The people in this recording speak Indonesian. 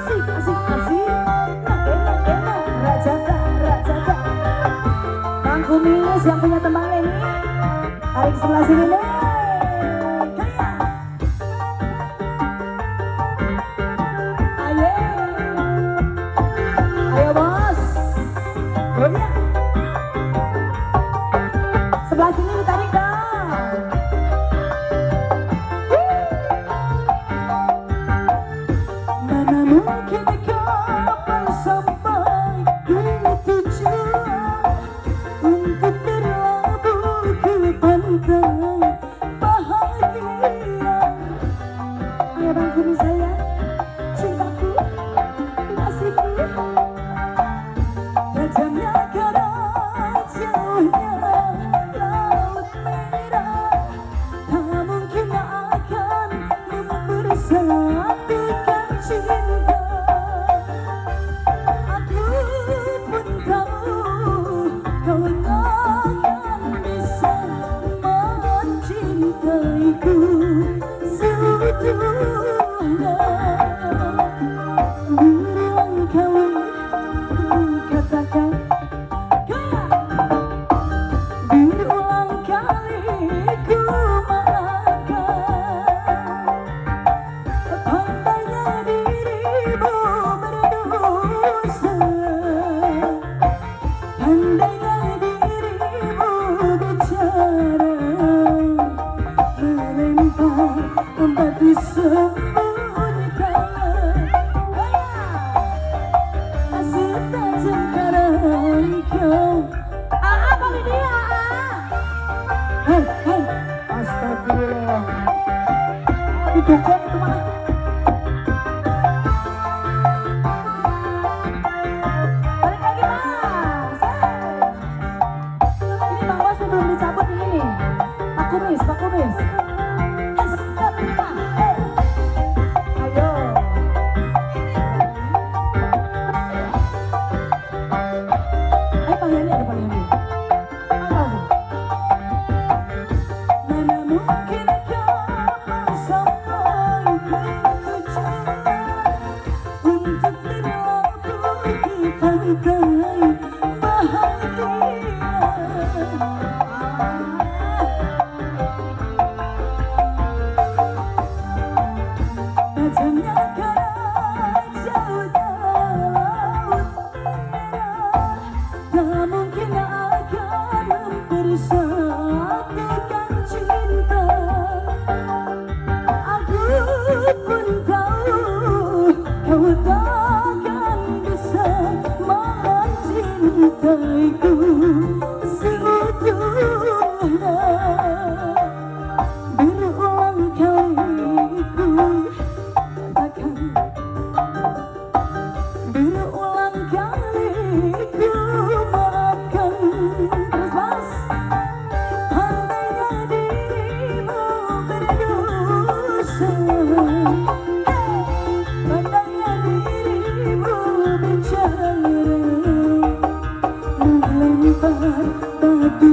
asik asik asik. Nah enak enak rajada rajada. Bang Kumis yang punya tembang ini, tarik sebelah sini deh. Ayo, ayo bos. Goyang. Sebelah sini ditarik dong. Mana mungkin kapan sampai di tujuan untuk berlabuh ke pantai bahagia. Ayo Bang Kumis sayang, cintaku, kasihku. Tajamnya karena jauhnya laut merah, tak mungkin akan mempersatukan cinta. Aku pun tahu kau takkan bisa mencintaiku seutuhnya. Berulang kali ku katakan, berulang kali ku maafkan. Pandainya dirimu berdosa, pandainya dirimu bicara, melempar batu sembunyikan. Setajam karang kau. Apa ini dia? Hei, hei, astagfirullah. Didukung itu mana? Balik lagi mas. Ini Bang Bos belum dicabut ini nih. Pak Kumis, Pak Kumis. Astagfirullah. Ayo. Pak Yani ada Pak Yani. Mana mungkin kapan sampai ke tujuan untuk berlabuh ke pantai bahagia. Tajamnya karena jauhnya laut merah, tak mungkin akan mempersatukan cinta. Aku pun tahu kau takkan bisa mencintaiku seutuhnya. Berulang kali ku katakan, berulang kali ku maafkan. Terus mas, pandainya dirimu berdosa, pandainya dirimu bicara, melempar batu